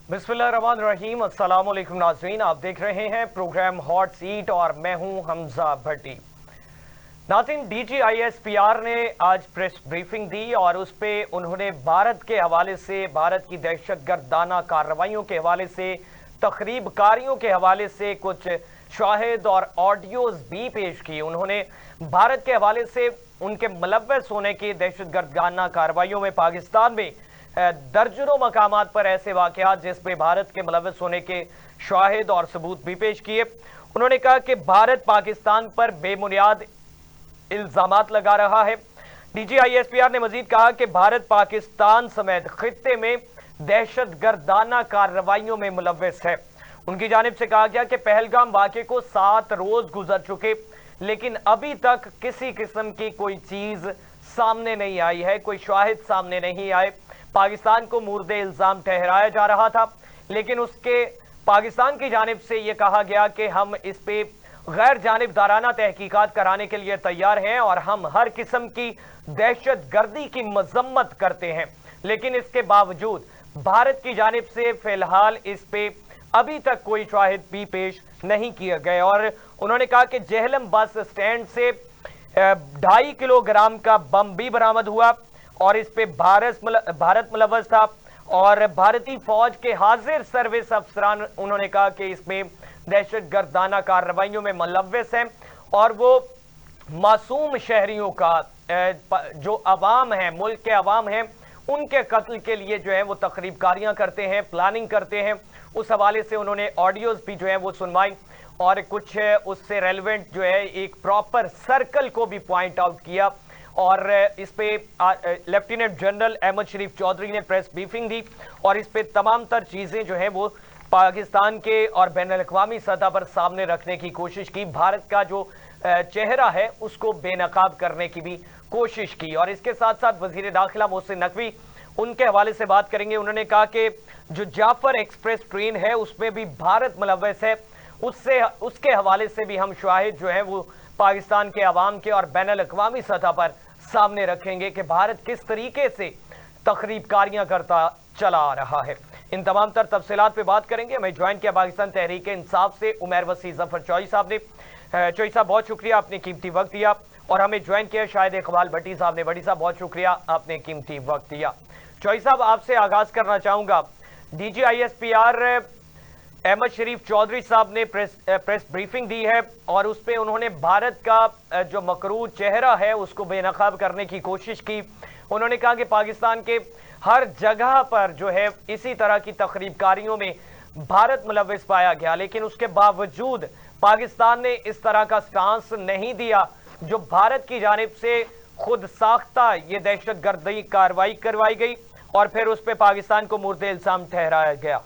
बिस्मिल्लाहिर्रहमानिर्रहीम। अस्सलाम वालेकुम नाज़रीन, आप देख रहे हैं प्रोग्राम हॉट सीट और मैं हूं हमजा भट्टी। नाज़रीन, DGISPR ने आज प्रेस ब्रीफिंग दी और उस पर उन्होंने भारत के हवाले से, भारत की दहशतगर्दाना कार्रवाइयों के हवाले से, तखरीबकारियों के हवाले से कुछ शाहिद और ऑडियोज भी पेश की। उन्होंने भारत के हवाले से उनके मुलव्वस होने की दहशतगर्दाना कार्रवाइयों में पाकिस्तान में दर्जनों मकामात पर ऐसे वाकयात जिसमें भारत के मुलव्वस होने के शाहिद और सबूत भी पेश किए। उन्होंने कहा कि भारत पाकिस्तान पर बेबुनियाद इल्जामात लगा रहा है। DGISPR ने मजीद कहा कि भारत पाकिस्तान समेत खित्ते में दहशतगर्दाना कार्रवाइयों में मुलव्वस है। उनकी जानिब से कहा गया कि पहलगाम वाक़े को 7 रोज गुजर चुके, लेकिन अभी तक किसी किस्म की कोई चीज सामने नहीं आई है, कोई शाहिद सामने नहीं आए। पाकिस्तान को मुर्दे इल्जाम ठहराया जा रहा था, लेकिन उसके पाकिस्तान की जानिब से यह कहा गया कि हम इस पे गैर जानिबदाराना तहकीकात कराने के लिए तैयार हैं और हम हर किस्म की दहशतगर्दी की मजम्मत करते हैं। लेकिन इसके बावजूद भारत की जानिब से फिलहाल इस पे अभी तक कोई शाहिद भी पेश नहीं किए गए। और उन्होंने कहा कि जेहलम बस स्टैंड से 2.5 किलोग्राम का बम भी बरामद हुआ और इस पे भारत मुलव्वस था और भारतीय फौज के हाजिर सर्विस अफसरान, उन्होंने कहा कि इसमें दहशतगर्दाना कार्रवाइयों में मुलव्वस हैं और वो मासूम शहरियों का जो अवाम है, मुल्क के अवाम हैं, उनके कत्ल के लिए जो है वो तकरीबकारियां करते हैं, प्लानिंग करते हैं। उस हवाले से उन्होंने ऑडियोज भी जो है वो सुनवाई और कुछ उससे रेलेवेंट जो है एक प्रॉपर सर्कल को भी पॉइंट आउट किया। और इस पे लेफ्टिनेंट जनरल अहमद शरीफ चौधरी ने प्रेस ब्रीफिंग दी और इस पे तमाम तर चीजें जो है वो पाकिस्तान के और बैनुल-अक़वामी सतह पर सामने रखने की कोशिश की। भारत का जो चेहरा है उसको बेनकाब करने की भी कोशिश की। और इसके साथ साथ वजीर दाखिला मोहसिन नकवी, उनके हवाले से बात करेंगे। उन्होंने कहा कि जो जाफर एक्सप्रेस ट्रेन है उसमें भी भारत मुलव्वस है, उसके हवाले से भी हम शाहिद जो है वो पाकिस्तान के अवाम के और बैनुल-अक़वामी सतह पर सामने रखेंगे कि भारत किस तरीके से तखरीबकारियां करता चला आ रहा है। इन तमाम तर तफसीलात पे बात करेंगे। हमें ज्वाइन किया पाकिस्तान तहरीक इंसाफ से उमर वसी जफर चौई साहब ने। चौई साहब बहुत शुक्रिया, आपने कीमती वक्त दिया। और हमें ज्वाइन किया शाहिद इकबाल भट्टी साहब ने। भट्टी साहब बहुत शुक्रिया, आपने कीमती वक्त दिया। चौई साहब, आपसे आगाज करना चाहूंगा। DGISPR अहमद शरीफ चौधरी साहब ने प्रेस ब्रीफिंग दी है और उस पर उन्होंने भारत का जो मकरूर चेहरा है उसको बेनकाब करने की कोशिश की। उन्होंने कहा कि पाकिस्तान के हर जगह पर जो है इसी तरह की तकरीबकारियों में भारत मुलव्वस पाया गया, लेकिन उसके बावजूद पाकिस्तान ने इस तरह का स्टांस नहीं दिया जो भारत की जानिब से खुद साख्ता ये दहशतगर्दी कार्रवाई करवाई गई और फिर उस पर पाकिस्तान को मुर्दे इल्जाम ठहराया गया।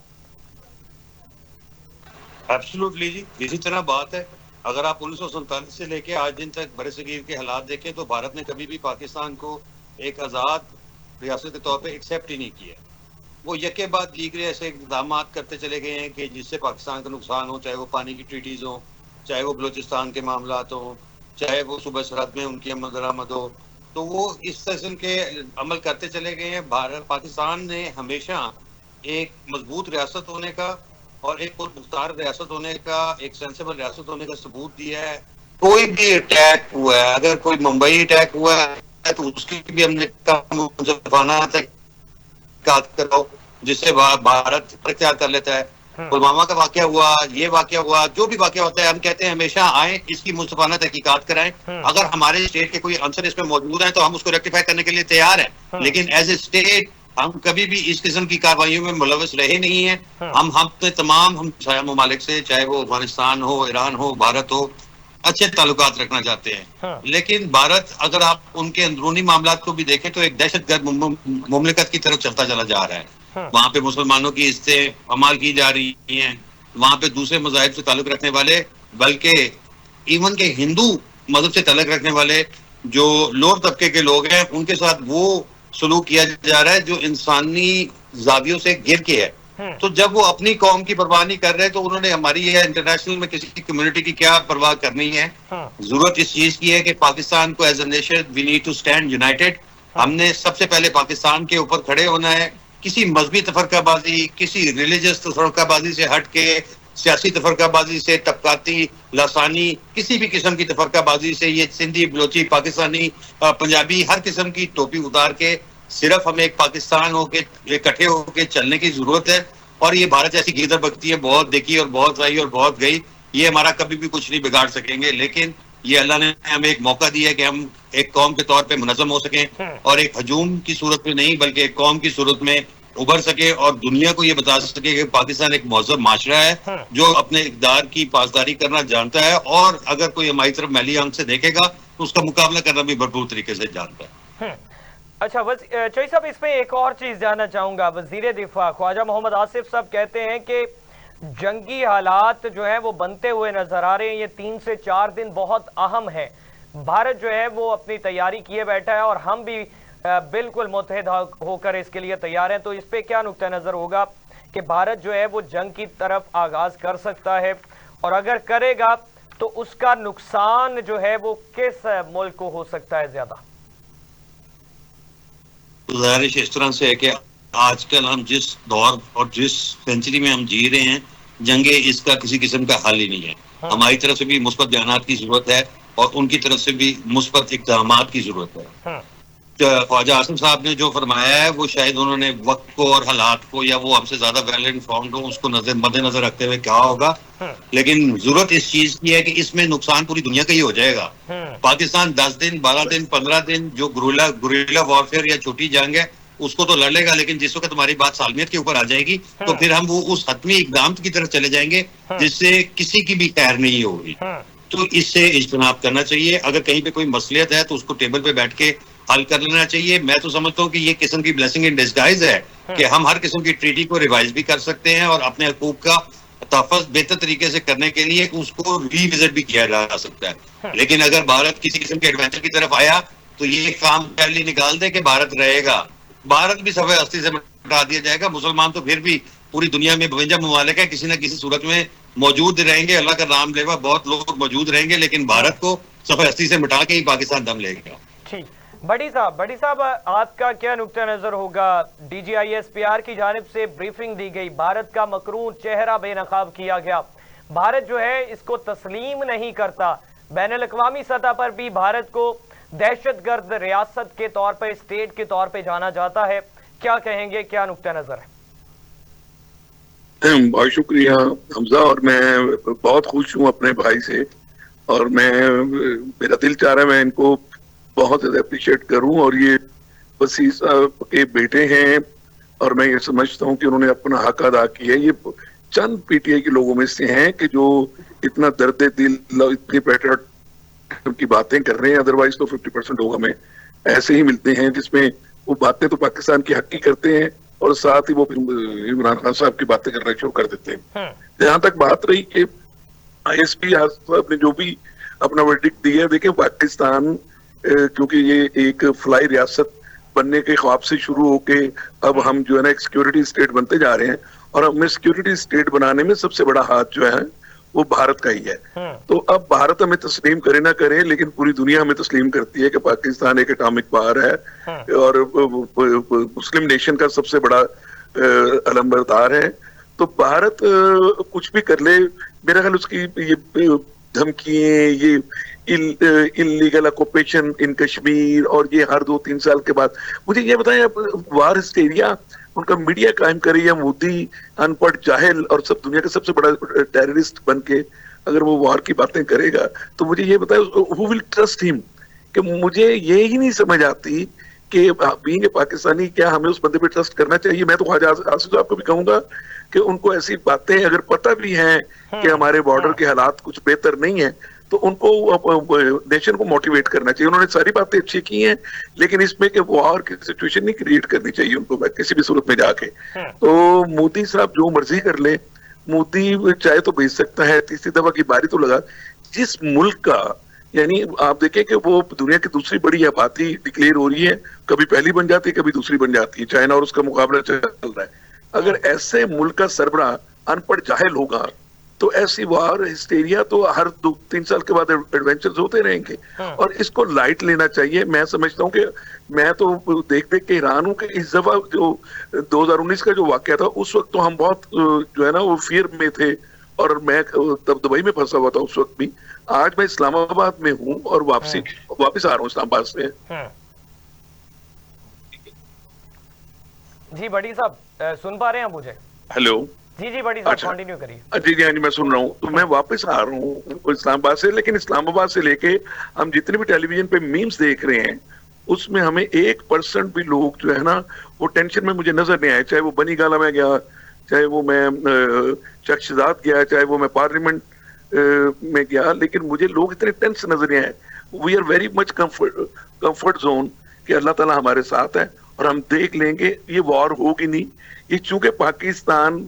एब्सोल्युटली जी, इसी तरह बात है। अगर आप 1947 से लेके आज दिन तक बरसगीर के हालात देखें तो भारत ने कभी भी पाकिस्तान को एक आज़ाद रियासत के तौर पे एक्सेप्ट ही नहीं किया। वो यके बाद दीगरे ऐसे इक़दाम करते चले गए हैं कि जिससे पाकिस्तान का नुकसान हो, चाहे वो पानी की ट्रीटीज़ हो, चाहे वो बलूचिस्तान के मामलात हो, चाहे वो सूबा सरहद में उनकी अमल दरामद हो, तो वो इस किस्म के अमल करते चले गए हैं। पाकिस्तान ने हमेशा एक मजबूत रियासत होने का और एक मुख्तार रियासत होने का, एक सेंसिबल रियासत होने का सबूत दिया है। कोई भी अटैक हुआ है, अगर कोई मुंबई अटैक हुआ है तो उसकी भी हमने कराओ जिससे भारत इख्तियार कर लेता है। पुलवामा का वाकया हुआ, ये वाकया हुआ, जो भी वाकया होता है हम कहते हैं हमेशा आए, इसकी मुस्तफाना तहकीकात कराएं। अगर हमारे स्टेट के कोई आंसर इस पे मौजूद है तो हम उसको रेक्टिफाई करने के लिए तैयार है, लेकिन एज ए स्टेट हम कभी भी इस किस्म की कार्रवाइयों में मुलव्वस रहे नहीं है। हम तमाम ममालिक से, चाहे वो अफगानिस्तान हो, ईरान हो, भारत हो, अच्छे ताल्लुकात रखना चाहते हैं। लेकिन भारत, अगर आप उनके अंदरूनी मामलात को भी देखें तो एक दहशतगर्द मुमलिकत की तरफ चलता चला जा रहा है। वहां पे मुसलमानों की इज्जतें अमाल की जा रही हैं, वहां पे दूसरे मज़ाहिब से ताल्लुक रखने वाले, बल्कि इवन के हिंदू मजहब से ताल्लुक रखने वाले जो लोअर तबके के लोग हैं उनके साथ वो सलूक किया जा रहा है जो इंसानी जावियों से गिर के है। तो जब वो अपनी कौम की परवाह नहीं कर रहे तो उन्होंने हमारी ये इंटरनेशनल में किसी की कम्युनिटी की क्या परवाह करनी है। जरूरत इस चीज की है कि पाकिस्तान को as a nation we need to stand united. हमने सबसे पहले पाकिस्तान के ऊपर खड़े होना है, किसी मजहबी तफरकाबाजी, किसी रिलीजियस तफरकाबाजी से हट के, सियासी तफरकाबाजी से, तबकाती लासानी, किसी भी किस्म की तफरकाबाजी से, ये सिंधी, बलोची, पाकिस्तानी, पंजाबी, हर किस्म की टोपी उतार के सिर्फ हमें एक पाकिस्तान होके इकट्ठे होके चलने की जरूरत है। और ये भारत जैसी गिरदर बकती है, बहुत देखी और बहुत आई और बहुत गई, ये हमारा कभी भी कुछ नहीं बिगाड़ सकेंगे। लेकिन ये अल्लाह ने हमें एक मौका दिया है कि हम एक कौम के तौर पे मुनज़्ज़म हो सकें और एक हजूम की सूरत में नहीं बल्कि एक कौम की सूरत में उभर सके और दुनिया को ये बता सके कि पाकिस्तान एक महज़ब माशरा है जो अपने इक़्तिदार की पासदारी करना जानता है, और अगर कोई हमारी तरफ मैली आंख से देखेगा तो उसका मुकाबला करना भी भरपूर तरीके से जानता है। अच्छा चौधरी साहब, इसमें एक और चीज जानना चाहूंगा। वजीर दिफा ख्वाजा मोहम्मद आसिफ साहब कहते हैं कि जंगी हालात जो है वो बनते हुए नजर आ रहे हैं, ये 3 से 4 दिन बहुत अहम है। भारत जो है वो अपनी तैयारी किए बैठा है और हम भी बिल्कुल मुत्तहिद होकर इसके लिए तैयार हैं। तो इस पे क्या नुक्ता नजर होगा कि भारत जो है वो जंग की तरफ आगाज कर सकता है, और अगर करेगा तो उसका नुकसान जो है वो किस मुल्क को हो सकता है ज्यादा? गुजारिश इस तरह से है कि आजकल हम जिस दौर और जिस सेंचुरी में हम जी रहे हैं, जंगे इसका किसी किस्म का हल ही नहीं है। हमारी तरफ से भी मुस्बत बयानात की जरूरत है और उनकी तरफ से भी मुस्बत इक़दामात की जरूरत है। ख्वाजा आसिफ साहब ने जो फरमाया है वो शायद उन्होंने वक्त को और हालात को, या वो हमसे ज्यादा वेल इन्फॉर्म्ड हो, उसको मद्देनजर रखते हुए कहा होगा। लेकिन जरूरत इस चीज की है कि इसमें नुकसान पूरी दुनिया का ही हो जाएगा। पाकिस्तान 10 दिन, 12 दिन, 15 दिन जो गुरिल्ला वॉरफेयर या छोटी जंग है उसको तो लड़ लेगा, लेकिन जिस वक्त हमारी बात सालमियत के ऊपर आ जाएगी तो फिर हम वो उस हतमी इक़दाम की तरफ चले जाएंगे जिससे किसी की भी खैर नहीं होगी। तो इससे इज्तनाब करना चाहिए। अगर कहीं पे कोई मसलियत है तो उसको टेबल पे बैठ के हल कर लेना चाहिए। मैं तो समझता हूँ कि ये किस्म की ब्लेसिंग इन डिस्गाइज है कि हम हर किस्म की ट्रीटी को रिवाइज भी कर सकते हैं और अपने हकूक का तहफ़्फ़ुज़ बेहतर तरीके से करने के लिए उसको रीविजिट भी किया जा सकता है। लेकिन अगर भारत किसी किस्म के एडवेंचर की तरफ आया तो ये काम पहले निकाल दे कि भारत रहेगा, भारत भी सफ़े हस्ती से मिटा दिया जाएगा। मुसलमान तो फिर भी पूरी दुनिया में 52 ममालिक है, किसी न किसी सूरत में मौजूद रहेंगे, अल्लाह का नाम लेवा बहुत लोग मौजूद रहेंगे, लेकिन भारत को सफ़े हस्ती से मिटा के ही पाकिस्तान दम लेगा। ठीक, बड़ी साहब आपका क्या नुक्ता नजर होगा? DGISPR की जानिब से ब्रीफिंग दी गई, भारत का मकरून चेहरा बेनकाब किया गया। भारत जो है इसको तस्लीम नहीं करता, बैनुल अक़वामी सतह पर भी भारत को दहशतगर्द रियासत के तौर पर, स्टेट के तौर पर जाना जाता है। क्या कहेंगे, क्या नुक्ता नजर है? बहुत शुक्रिया हमजा, और मैं बहुत खुश हूँ अपने भाई से, और मेरा दिल चाह रहा है मैं इनको बहुत ज्यादा अप्रिशिएट करूं। और ये वसी साहब के बेटे हैं और मैं ये समझता हूं कि उन्होंने अपना हक अदा किया है। ये चंद PTI के लोगों में से हैं कि जो इतना दर्द दिल, इतनी पैट्रियट की बातें कर रहे हैं। अदरवाइज तो 50% लोग हमें ऐसे ही मिलते हैं जिसमें वो बातें तो पाकिस्तान की हक की करते हैं और साथ ही वो इमरान खान साहब की बातें करना शुरू कर देते हैं। जहां तक बात रही कि ISP साहब ने जो भी अपना वर्डिक्ट दिया, देखिए पाकिस्तान क्योंकि ये एक फ्लाई रियासत बनने के ख्वाब से शुरू होके अब हम जो है ना एक सिक्योरिटी स्टेट बनते जा रहे हैं, और हमें सिक्योरिटी स्टेट बनाने में सबसे बड़ा हाथ जो है वो भारत का ही है। तो अब भारत हमें तस्लीम करे ना करे, लेकिन पूरी दुनिया हमें तस्लीम करती है कि पाकिस्तान एक एटॉमिक पावर है और मुस्लिम नेशन का सबसे बड़ा अलंबरदार है। तो भारत कुछ भी कर ले, मेरा ख्याल उसकी ये धमकियां, ये इलीगल ऑक्यूपेशन इन कश्मीर, और ये हर 2-3 साल के बाद, मुझे ये बताएं वार हिस्टेरिया उनका मीडिया कायम करे या मोदी अनपढ़ जाहिल और सब दुनिया का सबसे बड़ा टेररिस्ट बन के अगर वो वार की बातें करेगा, तो मुझे ये बताएं हु विल ट्रस्ट हिम? कि मुझे ये ही नहीं समझ आती कि बीइंग पाकिस्तानी क्या हमें उस बंदे पे ट्रस्ट करना चाहिए। मैं तो ख्वाजा आसिफ साहब को भी कहूंगा कि उनको ऐसी बातें अगर पता भी हैं कि हमारे बॉर्डर के हालात कुछ बेहतर नहीं है तो उनको नेशन को मोटिवेट करना चाहिए। उन्होंने सारी बातें अच्छी की हैं, लेकिन इसमें कि वॉर की सिचुएशन नहीं क्रिएट करनी चाहिए उनको किसी भी सूरत में जाके। तो मोदी साहब जो मर्जी कर ले, मोदी चाहे तो भेज सकता है, तीसरी दफा की बारी तो लगा। जिस मुल्क का, यानी आप देखें कि वो दुनिया की दूसरी बड़ी आबादी डिक्लेयर हो रही है, कभी पहली बन जाती है कभी दूसरी बन जाती है, चाइना और उसका मुकाबला चल रहा है। अगर ऐसे मुल्क का सरबराह अनपढ़ जाहिल होगा तो ऐसी वार हिस्टेरिया तो हर 2-3 साल के बाद एडवेंचर्स होते रहेंगे, और इसको लाइट लेना चाहिए। मैं समझता हूँ कि मैं तो देख देख के हैरान हूँ कि इस दफा जो 2019 का जो वाकया था, उस वक्त तो हम बहुत जो है ना वो फियर में थे, और मैं तब दुबई में फंसा हुआ था उस वक्त भी। आज मैं इस्लामाबाद में हूँ और वापस आ रहा हूँ इस्लामाबाद से। जी बड़ी साहब, सुन पा रहे हैं आप मुझे? हेलो। जी जी बड़ी साहब, अच्छा, कंटिन्यू करिए। जी जी, हाँ जी, मैं सुन रहा हूँ। तो मैं वापस आ रहा हूँ इस्लामाबाद से, लेकिन इस्लामाबाद से लेके हम जितने भी टेलीविजन पे मीम्स देख रहे हैं, उसमें हमें 1% भी लोग जो है ना वो टेंशन में मुझे नजर नहीं आए। चाहे वो बनी गाला में गया, चाहे वो मैं चक्षुदात गया, चाहे वो मैं पार्लियामेंट में गया, लेकिन मुझे लोग इतने टेंस नजर नहीं आए। We are very much comfort zone कि अल्लाह ताला हमारे साथ है और हम देख लेंगे। ये वॉर होगी नहीं, ये चूंकि पाकिस्तान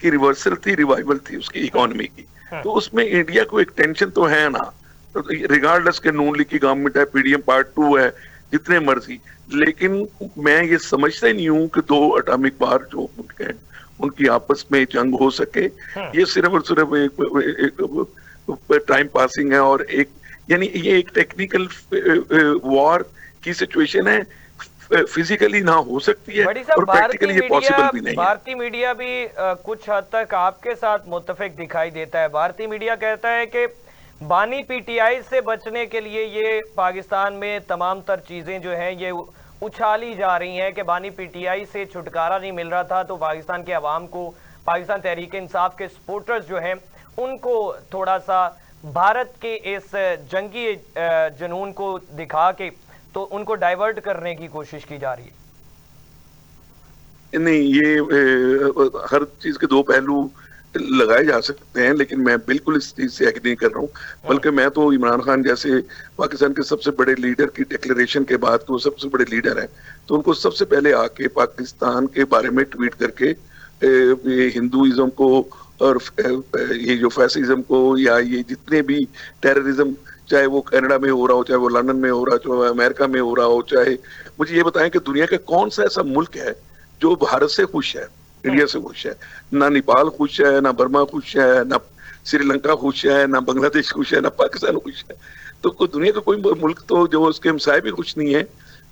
की रिवर्सल थी, रिवाइवल थी उसकी इकोनॉमी की, तो उसमें इंडिया को एक टेंशन तो है ना, रिगार्डलेस के नून लीग की गवर्नमेंट है, पीडीएम पार्ट 2 है, जितने मर्जी। लेकिन मैं ये समझता ही नहीं हूँ कि 2 एटॉमिक पावर जो मुल्क हैं उनकी आपस में जंग हो सके। ये सिर्फ और सिर्फ एक टाइम पासिंग है, और एक यानी ये एक टेक्निकल वॉर की सिचुएशन है, फिजिकली ना हो सकती है और प्रैक्टिकली ये पॉसिबल भी नहीं है। भारतीय मीडिया भी कुछ हद तक आपके साथ मुत्तफिक दिखाई देता है। भारतीय मीडिया कहता है कि बानी पीटीआई से बचने के लिए ये पाकिस्तान में तमाम तर चीजें जो हैं ये उछाली जा रही हैं कि बानी पीटीआई से छुटकारा नहीं मिल रहा था, तो पाकिस्तान के अवाम को, पाकिस्तान तहरीक इंसाफ के सपोर्टर्स जो हैं उनको थोड़ा सा भारत के इस जंगी जुनून को दिखा के तो उनको डाइवर्ट करने की कोशिश की जा रही है। नहीं, ये हर चीज के 2 पहलू लगाए जा सकते हैं, लेकिन मैं बिल्कुल इस चीज से एग्री नहीं कर रहा हूँ। बल्कि मैं तो इमरान खान जैसे पाकिस्तान के सबसे बड़े लीडर की डिक्लेरेशन के बाद, वो सबसे बड़े लीडर हैं, तो उनको सबसे पहले आके पाकिस्तान के बारे में ट्वीट करके ये हिंदुइज्म को और ये जो फैसिज्म को, या ये जितने भी टेररिज्म, चाहे वो कनाडा में हो रहा हो, चाहे वो लंदन में हो रहा हो, चाहे अमेरिका में हो रहा हो, चाहे मुझे ये बताएं कि दुनिया का कौन सा ऐसा मुल्क है जो भारत से खुश है, इंडिया से खुश है? ना नेपाल खुश है, ना बर्मा खुश है, ना श्रीलंका खुश है, ना बांग्लादेश खुश है, ना पाकिस्तान खुश है। तो दुनिया का कोई मुल्क तो जो उसके हमसाए भी खुश नहीं है।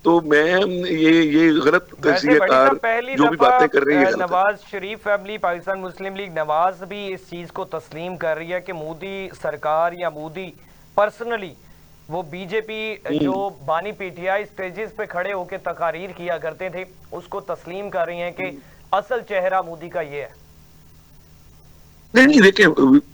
तो मैं ये गलत तजज़ियाकार जो भी बातें कर रही है, नवाज शरीफ फैमिली, पाकिस्तान मुस्लिम लीग नवाज भी इस चीज को तस्लीम कर रही है कि मोदी सरकार या मोदी पर्सनली वो बीजेपी जो बानी पीटीआई स्टेजेस पे खड़े होकर तकारीर किया करते थे उसको तस्लीम कर रही हैं कि असल चेहरा मोदी का ये है। नहीं, देखिए,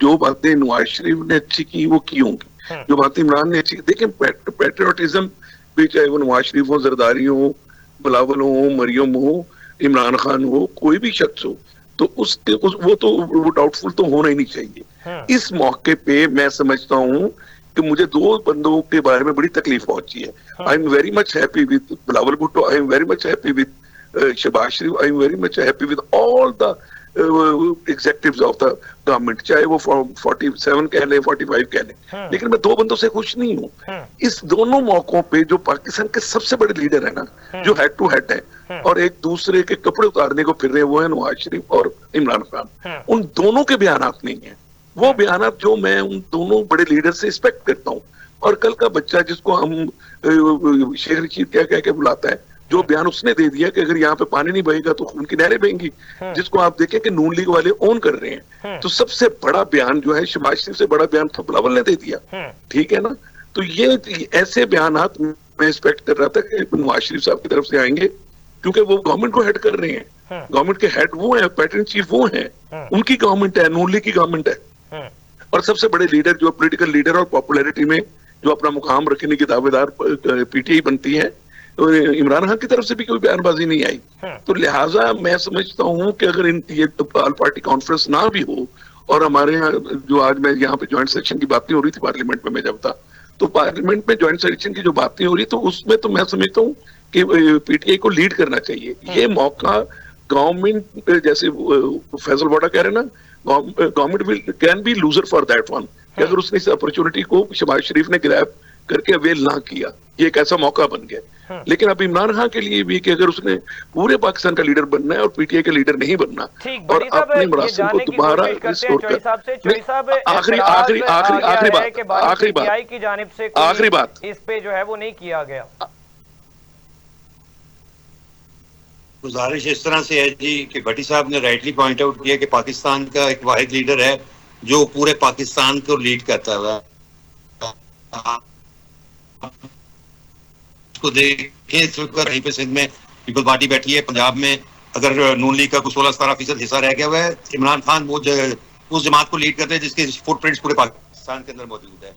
जो बातें नवाज शरीफ ने अच्छी की वो की होंगी, जो बातें इमरान ने अच्छी की। देखिए, पैट्रियोटिज्म भी, चाहे वो नवाज शरीफ हो, जरदारी हो, बिलावल हो, मरियम हो, इमरान खान हो, कोई भी शख्स हो, तो वो डाउटफुल तो होना ही नहीं चाहिए। इस मौके पे मैं समझता हूँ कि मुझे 2 बंदों के बारे में बड़ी तकलीफ पहुंची है। I am very much happy with Bilawal Bhutto, I am very much happy with Shehbaz Sharif, I am very much happy with all the executives of the government, चाहे वो 47 कह लें, 45 कह लें, लेकिन मैं 2 बंदों से खुश नहीं हूँ। इस दोनों मौकों पे जो पाकिस्तान के सबसे बड़े लीडर है ना, जो हेड टू हेड है और एक दूसरे के कपड़े उतारने को फिर रहे हैं, वो है नवाज शरीफ और इमरान खान। उन दोनों के बयानात नहीं है वो बयानात जो मैं उन दोनों बड़े लीडर से एक्सपेक्ट करता हूँ। और कल का बच्चा जिसको हम शेख रशीद कह के बुलाता है, जो बयान उसने दे दिया कि अगर यहाँ पे पानी नहीं बहेगा तो खून की नहरें बहेंगी, जिसको आप देखें कि नून लीग वाले ओन कर रहे हैं, तो सबसे बड़ा बयान जो है शहबाज शरीफ से बड़ा बयान तो बिलावल ने दे दिया। ठीक है ना? तो ये ऐसे बयानात मैं एक्सपेक्ट कर रहा था कि नवाज शरीफ साहब की तरफ से आएंगे, क्योंकि वो गवर्नमेंट को हेड कर रहे हैं, गवर्नमेंट के हेड वो है, पैटर्न चीफ वो है, उनकी गवर्नमेंट है, नून लीग की गवर्नमेंट है। और सबसे बड़े लीडर जो पॉलिटिकल लीडर और पॉपुलैरिटी में जो अपना मुकाम रखने की दावेदार पीटीआई बनती है, तो इमरान खान की तरफ से भी कोई बयानबाजी नहीं आई। तो लिहाजा मैं समझता हूँ कि अगर ये ऑल पार्टी कॉन्फ्रेंस ना भी हो, और हमारे यहाँ जो आज मैं यहाँ पे ज्वाइंट सेक्शन की बातें हो रही थी पार्लियामेंट में, मैं जब था तो पार्लियामेंट में ज्वाइंट सेक्शन की जो बातें हो रही, तो उसमें तो मैं समझता हूँ कि पीटीआई को लीड करना चाहिए। ये मौका गवर्नमेंट, जैसे फैसल वाडा कह रहे हैं ना, government will can be loser for that one, कि अगर उसने इस अपॉर्चुनिटी को शहबाज शरीफ ने ग्रैब करके अवेल ना किया, ये एक ऐसा मौका बन गया। लेकिन अब इमरान खान के लिए भी कि अगर उसने पूरे पाकिस्तान का लीडर बनना है और पीटीआई का लीडर नहीं बनना और अपने मरासिम को दोबारा रिस्टोर कर, आखिरी आखिरी आखिरी आखिरी बात आखिरी बात की जानिब से आखिरी बात इस पे जो है वो नहीं किया गया। गुजारिश इस तरह से है जी कि भट्टी साहब ने राइटली पॉइंट आउट किया कि पाकिस्तान का एक वाहिद लीडर है जो पूरे पाकिस्तान को लीड करता है। उसको देखें इस वक्त कहीं पे सिंध में पीपल पार्टी बैठी है, पंजाब में अगर नून लीग का कुछ 16-17% हिस्सा रह गया हुआ है, इमरान खान वो उस जमात को लीड करते हैं जिसके फुटप्रिंट्स पूरे पाकिस्तान के अंदर मौजूद है।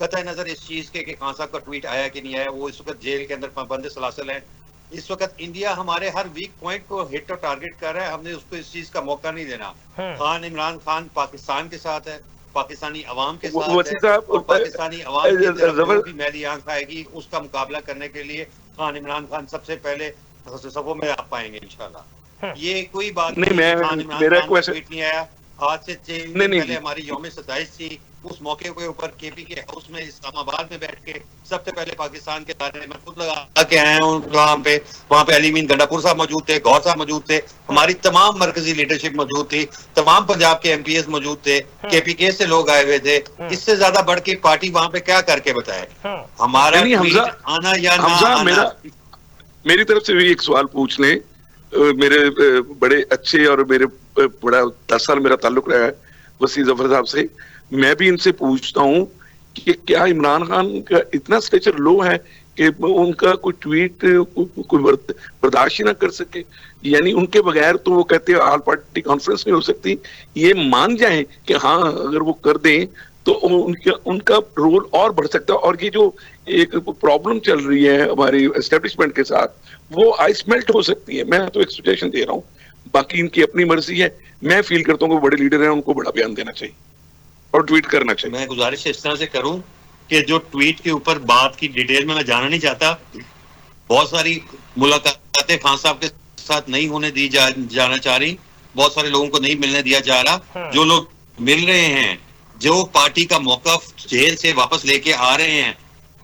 कतई नजर इस चीज के कि खान साहब का ट्वीट आया कि नहीं आया, वो इस वक्त जेल के अंदर बंद सलासल है। इस वक्त इंडिया हमारे हर वीक पॉइंट को हिट और टारगेट कर रहा है, हमने उसको इस चीज का मौका नहीं देना। खान इमरान खान पाकिस्तान के साथ है, पाकिस्तानी अवाम के साथ है, और पाकिस्तानी अवाम की तरफ भी मैली आंख आएगी उसका मुकाबला करने के लिए खान इमरान खान सबसे पहले सफों में आ पाएंगे इंशाल्लाह। ये कोई बात नहीं, खान इमरान खान ट्वीट नहीं आया। आज से 6 दिन पहले हमारी यौम 27 थी, उस मौके के ऊपर केपी के हाउस में इस्लामाबाद में बैठ के सबसे पहले पाकिस्तान के तारे मैं खुद लगा के आया हूँ वहाँ पे अली मीन गंडापुर साहब मौजूद थे, गौर साहब मौजूद थे, हमारी तमाम मरकजी लीडरशिप मौजूद थी, तमाम पंजाब के एमपीएस मौजूद थे, केपीके से लोग आए हुए थे। इससे ज्यादा बढ़ के पार्टी वहाँ पे क्या करके बताए? हमारा आना या ना आना। मेरी तरफ से भी एक सवाल पूछ लें, मेरे बड़े अच्छे और मेरे बड़ा 10 साल मेरा ताल्लुक रहा है वसी जफर साहब से, मैं भी इनसे पूछता हूँ कि क्या इमरान खान का इतना स्टेचर लो है कि उनका कोई ट्वीट कोई बर्दाश्त ही ना कर सके? यानी उनके बगैर तो वो कहते हैं ऑल पार्टी कॉन्फ्रेंस नहीं हो सकती, ये मान जाएं कि हाँ अगर वो कर दें तो उनका रोल और बढ़ सकता है। और ये जो एक प्रॉब्लम चल रही है हमारी एस्टेब्लिशमेंट के साथ, वो आइस मेल्ट हो सकती है। मैं तो एक सजेशन दे रहा हूँ, बाकी इनकी अपनी मर्जी है। मैं फील करता हूँ कि बड़े लीडर हैं, उनको बड़ा बयान देना चाहिए और ट्वीट करना चाहिए। मैं गुजारिश इस तरह से करूं कि जो ट्वीट के ऊपर बात की डिटेल में मैं जाना नहीं चाहता। बहुत सारी मुलाकातें खान साहब के साथ नहीं होने दी जाना चाह रही, बहुत सारे लोगों को नहीं मिलने दिया जा रहा। जो लोग मिल रहे हैं, जो पार्टी का मौकफ जेल से वापस लेके आ रहे हैं,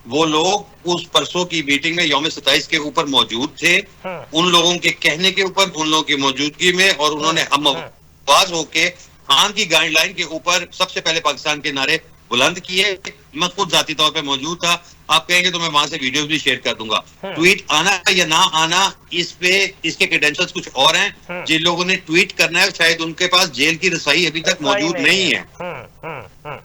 वो लोग उस परसों की मीटिंग में यौम 27 के ऊपर मौजूद थे। उन लोगों के कहने के ऊपर, उन लोगों की मौजूदगी में, और उन्होंने हम आवाज होके खान की गाइडलाइन के ऊपर सबसे पहले पाकिस्तान के नारे बुलंद किए। मैं खुद जाती तौर पे मौजूद था, आप कहेंगे तो मैं वहां से वीडियोस भी शेयर कर दूंगा। ट्वीट आना या ना आना, इस पे इसके क्रेडेंशियल्स कुछ और हैं। जिन लोगों ने ट्वीट करना है शायद उनके पास जेल की रसाई अभी तक मौजूद नहीं है।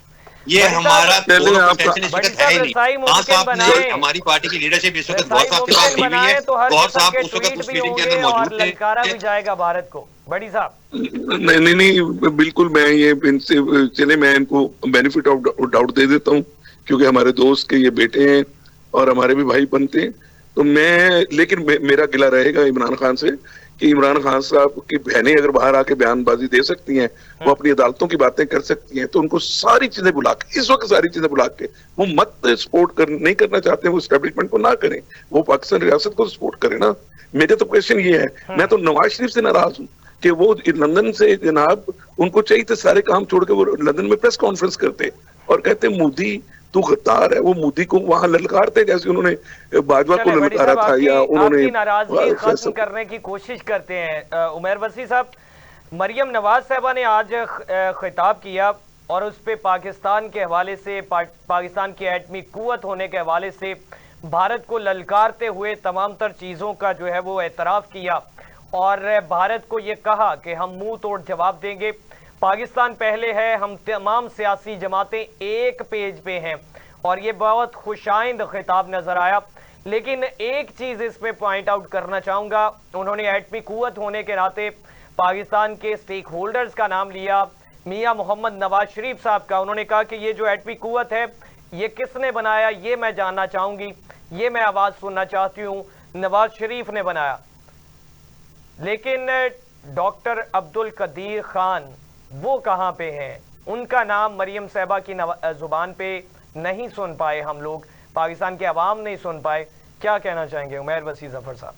ये हमारा है ही नहीं। साहब ने हमारी पार्टी की लीडरशिप इस वक्त गौर साहब के पास भी है, गौर साहब उस वक्त उस मीटिंग के अंदर मौजूद थे। ललकारा भी जाएगा भारत को। बड़ी साहब नहीं बिल्कुल, मैं ये इनसे चले मैं इनको बेनिफिट ऑफ डाउट दे देता हूँ क्योंकि हमारे दोस्त के ये बेटे हैं और हमारे भी भाई बनते हैं। तो मैं लेकिन मेरा गिला रहेगा इमरान खान से कि इमरान खान साहब की बहनें अगर बाहर आके बयानबाजी दे सकती हैं, वो अपनी अदालतों की बातें कर सकती हैं, तो उनको सारी चीजें बुला के, इस वक्त सारी चीजें बुला के, वो मत सपोर्ट नहीं करना चाहते, वो एस्टेब्लिशमेंट को ना करें, वो पाकिस्तान रियासत को सपोर्ट करें ना। मेरे तो क्वेश्चन ये है, मैं तो नवाज शरीफ से नाराज हूँ कि वो लंदन से जनाब उनको चाहिए थे सारे काम छोड़ के वो लंदन में प्रेस कॉन्फ्रेंस करते और कहते मोदी तू गद्दार है। वो मोदी को वहां ललकारते जैसे उन्होंने बाजवा को ललकारा था, या उन्होंने नाराजगी खत्म करने की कोशिश करते हैं। उमर वसी साहब, मरियम नवाज साहबा ने आज खिताब किया और उस पर पाकिस्तान के हवाले से, पाकिस्तान की एटमी कुव्वत होने के हवाले से भारत को ललकारते हुए तमाम तर चीज़ों का जो है वो एतराफ़ किया और भारत को ये कहा कि हम मुंह तोड़ जवाब देंगे, पाकिस्तान पहले है, हम तमाम सियासी जमातें एक पेज पे हैं। और ये बहुत खुशाइंद खिताब नजर आया। लेकिन एक चीज़ इसमें पॉइंट आउट करना चाहूँगा, उन्होंने एटमी कुव्वत होने के नाते पाकिस्तान के स्टेक होल्डर्स का नाम लिया, मियाँ मोहम्मद नवाज शरीफ साहब का। उन्होंने कहा कि ये जो एटमी कुव्वत है ये किसने बनाया, ये मैं जानना चाहूँगी, ये मैं आवाज़ सुनना चाहती हूँ। नवाज शरीफ ने बनाया। लेकिन डॉक्टर अब्दुल कदीर खान वो कहाँ पे हैं? उनका नाम मरियम साहबा की जुबान पे नहीं सुन पाए हम लोग, पाकिस्तान के अवाम नहीं सुन पाए। क्या कहना चाहेंगे उमर वसी जफर साहब?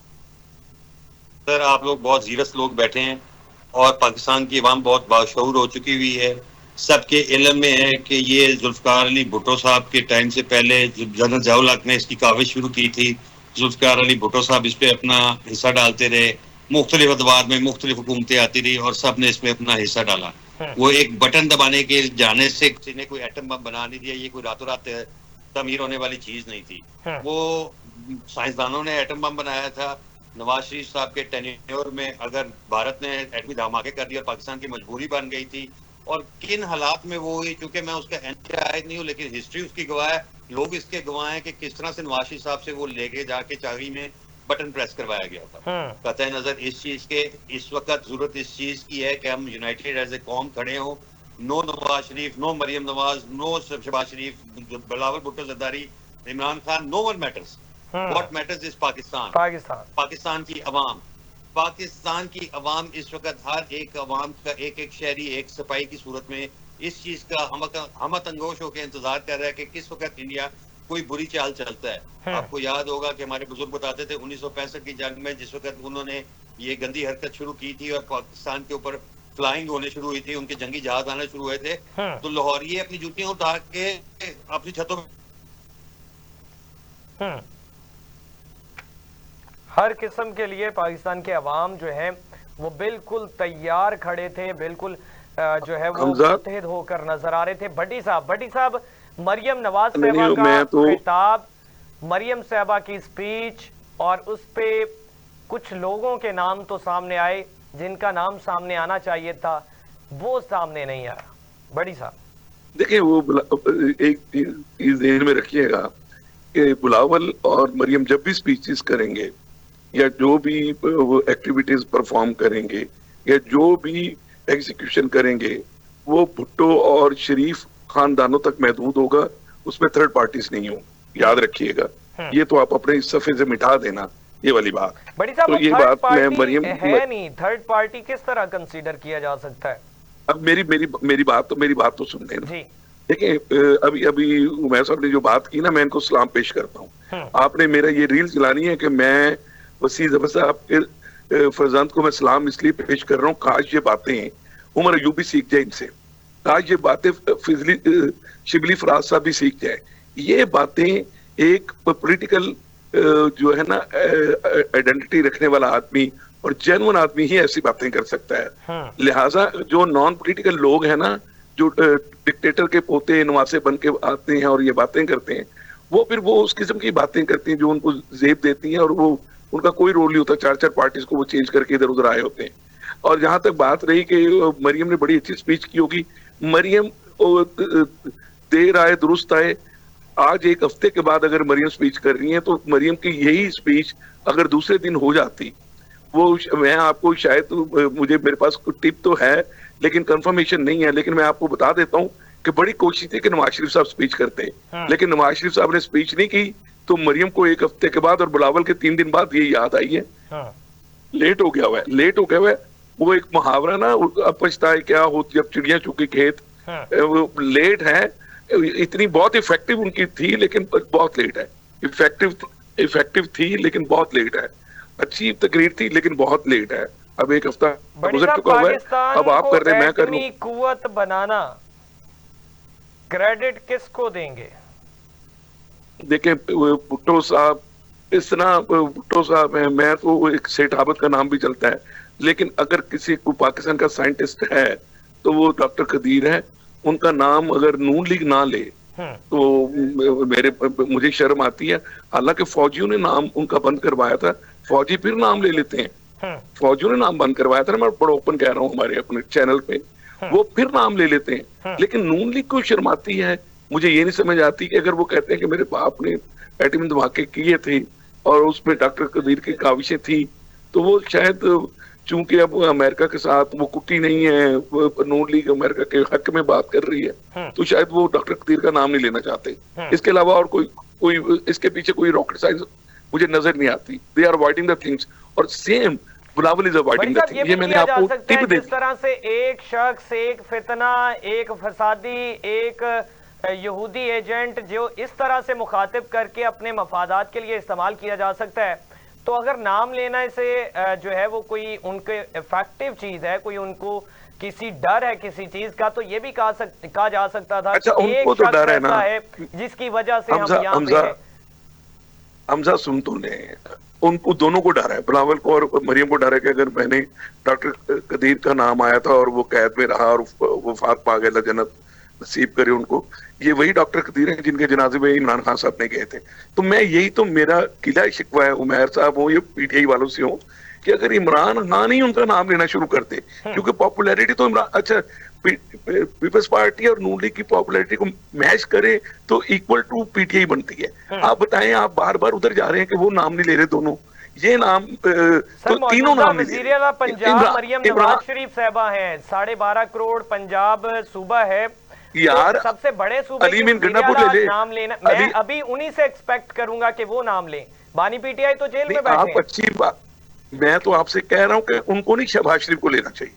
सर, आप लोग बहुत जीरस लोग बैठे हैं और पाकिस्तान की अवाम बहुत बाशऊर हो चुकी हुई है। सबके इल्म में है कि ये जुल्फकार अली भुट्टो साहब के टाइम से पहले जनरल ज़ियाउल हक ने इसकी काविश शुरू की थी। जुल्फकार अली भुट्टो साहब इस पे अपना हिस्सा डालते रहे, मुख्तलिफ अदवार में मुख्तलिफ हुकूमतें आती रही और सब ने इसमें अपना हिस्सा डाला। वो एक बटन दबाने के जाने से किसी ने कोई एटम बम बना नहीं दिया, ये कोई रातों रात तमीर होने वाली चीज नहीं थी। वो साइंसदानों ने एटम बम बनाया था। नवाज शरीफ साहब के टेन्योर में अगर भारत ने एटमी धमाके कर दिया, पाकिस्तान की मजबूरी बन गई थी। और किन हालात में वो हुई, क्योंकि मैं उसका एंटी नहीं हूँ, लेकिन हिस्ट्री उसकी गवाह है, लोग इसके गवाह हैं कि किस तरह से नवाज शरीफ साहब से वो लेके जाके चावी में बटन प्रेस करवाया गया था। कतई नजर इस चीज के इस वक्त जरूरत इस चीज की है कि हम यूनाइटेड एज ए कौम खड़े हों। No Nawaz Sharif, no Maryam Nawaz, no Shehbaz Sharif, Bilawal Bhutto Zardari, Imran Khan, no one matters. What matters is Pakistan. Pakistan की अवाम, पाकिस्तान की अवाम इस वक्त हर एक अवाम का एक एक शहरी एक सिपाही की सूरत में इस चीज का हम तंगोश होकर इंतजार कर रहा है कि किस वक्त इंडिया कोई बुरी चाल चलता है। आपको याद होगा कि हमारे बुजुर्ग बताते थे 1965 की जंग में जिस वक्त उन्होंने ये गंदी हरकत शुरू की थी और पाकिस्तान के ऊपर फ्लाइंग होने शुरू हुई थी, उनके जंगी जहाज आने शुरू हुए थे, तो लाहौरिये अपनी जूतियां उठा के अपनी छतों में हर किस्म के लिए पाकिस्तान के अवाम जो है वो बिल्कुल तैयार खड़े थे, बिल्कुल जो है वो मुत्तहिद होकर नजर आ रहे थे। भट्टी साहब मरियम नवाज साहबा का खिताब, मरियम साहबा की स्पीच और उस पे कुछ लोगों के नाम तो सामने आए जिनका नाम सामने आना चाहिए था, वो सामने नहीं आया। बड़ी साहब देखिए, वो एक चीज ध्यान में रखिएगा कि बिलावल और मरियम जब भी स्पीचेस करेंगे या जो भी वो एक्टिविटीज परफॉर्म करेंगे या जो भी एग्जीक्यूशन करेंगे, वो भुट्टो और शरीफ खानदानों तक महदूद होगा, उसमें थर्ड पार्टीज नहीं हो। याद रखिएगा, ये तो आप अपने इस सफे से मिटा देना ये वाली बात। बड़ी साहब, तो ये बात मैं मरियम है नहीं, थर्ड पार्टी किस तरह कंसीडर किया जा सकता है? अब मेरी बात तो सुन लेना। देखिए, अभी उमैर साहब ने जो बात की ना, मैं इनको सलाम पेश करता हूँ। आपने मेरा ये रील चलानी है कि मैं वसी ज़फर साहब के फरजंद को मैं सलाम इसलिए पेश कर रहा हूँ, काश ये बातें उमर अयूब भी सीख जाए इनसे, काश ये बातें शिबली फराज साहब भी सीख जाए। ये बातें एक पॉलिटिकल जो है ना आइडेंटिटी रखने वाला आदमी और जेन्युइन आदमी ही ऐसी बातें कर सकता है। लिहाजा जो नॉन पॉलिटिकल लोग हैं ना, जो डिक्टेटर के पोते नवासे बन के आते हैं और ये बातें करते हैं, वो फिर वो उस किस्म की बातें करती हैं जो उनको जेब देती हैं और वो उनका कोई रोल नहीं होता। चार चार पार्टीज को वो चेंज करके इधर उधर आए होते हैं। और जहां तक बात रही कि मरियम ने बड़ी अच्छी स्पीच की होगी, मरियम देर आए दुरुस्त आए। आज एक हफ्ते के बाद अगर मरियम स्पीच कर रही है तो मरियम की यही स्पीच अगर दूसरे दिन हो जाती, वो मैं आपको शायद मेरे पास कुछ टिप तो है लेकिन कंफर्मेशन नहीं है, लेकिन मैं आपको बता देता हूँ कि बड़ी कोशिश थी कि नवाज शरीफ साहब स्पीच करते हैं, लेकिन नवाज शरीफ साहब ने स्पीच नहीं की। तो मरियम को एक हफ्ते के बाद और बिलावल के 3 दिन बाद ये याद आई है। लेट हो गया हुआ है। वो एक मुहावरा ना, अब पछताए क्या हो जब चिड़िया चुकी खेत, लेट है। इतनी बहुत इफेक्टिव उनकी थी लेकिन बहुत लेट है। इफेक्टिव थी लेकिन बहुत लेट है। अच्छी तकरीर थी लेकिन बहुत लेट है। अब एक हफ्ता गुजर चुका हुआ है, अब आप कर रहे हैं, मैं कर लूं। कुव्वत बनाना क्रेडिट किसको देंगे? देखें, भुट्टो साहब इस तरह, भुट्टो साहब है, मैं तो एक सेठ आबद का नाम भी चलता है, लेकिन अगर किसी को पाकिस्तान का साइंटिस्ट है तो वो डॉक्टर कदीर है। उनका नाम अगर नून लीग ना ले तो मुझे शर्म आती है। हालांकि फौजियों ने नाम उनका बंद करवाया था, फौजी फिर नाम ले लेते हैं। फौजियों ने नाम बंद करवाया था ना, मैं बड़ा ओपन कह रहा हूँ हमारे अपने चैनल पे, वो फिर नाम ले लेते हैं। लेकिन नून लीग को शर्माती है। मुझे ये नहीं समझ आती कि अगर वो कहते हैं कि मेरे बाप ने एटमी धमाके किए थे और उसमें डॉक्टर कदीर की काविशें थी, तो वो शायद चूंकि अब अमेरिका के साथ वो कुटी नहीं है, नून लीग अमेरिका के हक में बात कर रही है, तो शायद वो डॉक्टर कदीर का नाम नहीं लेना चाहते। इसके अलावा और कोई इसके पीछे कोई रॉकेट साइंस मुझे नजर नहीं आती। They are avoiding the things और same Bilawal is avoiding the things. ये मैंने आपको टिप दी। जिस तरह से एक शख्स, एक फितना, एक फसादी, एक यहूदी एजेंट जो इस तरह से मुखातिब करके अपने मफादात के लिए इस्तेमाल किया जा सकता है, तो अगर नाम लेना से जो है वो कोई उनके इफेक्टिव चीज है, कोई उनको किसी डर है किसी चीज का, तो ये भी कहा जा सकता था अच्छा, कि उनको एक तो शख्स डर है ना, ऐसा है जिसकी वजह से हम यहाँ पे हैं। हमजा सुन तो ले, उनको दोनों को डर है, बिलावल को और मरियम को डर है कि अगर मैंने डॉक्टर कदीर का नाम आया था और वो कैद में रहा और वफात पा गए, जन्नत नसीब करे उनको, ये वही डॉक्टर कदीर हैं जिनके जनाजे में इमरान खान साहब ने गए थे। तो मैं यही तो मेरा किला शिकवा है उमैर साहब हो या पीटीआई वालों से हो कि अगर इमरान खान ही उनका नाम लेना शुरू करते, क्योंकि पॉपुलैरिटी तो इमरान, अच्छा पीपल्स पार्टी और नून लीग की पॉपुलैरिटी को मैच करे तो इक्वल टू पीटीआई बनती है। आप बताएं, आप बार बार उधर जा रहे हैं कि वो नाम नहीं ले रहे दोनों, ये नाम तो तीनों नाम नहीं ले रहे। पंजाब मरियम नवाज शरीफ साहबा हैं, 12.5 करोड़ पंजाब सूबा है यार, तो सबसे बड़े सूबे अलीमीन गंडापुर ले ले, नाम लेना, मैं अभी उन्हीं से एक्सपेक्ट करूंगा कि वो नाम लें। बानी पीटीआई तो जेल में बैठे आप अच्छी बात, मैं तो आपसे कह रहा हूं कि उनको नहीं शहबाज शरीफ को लेना चाहिए,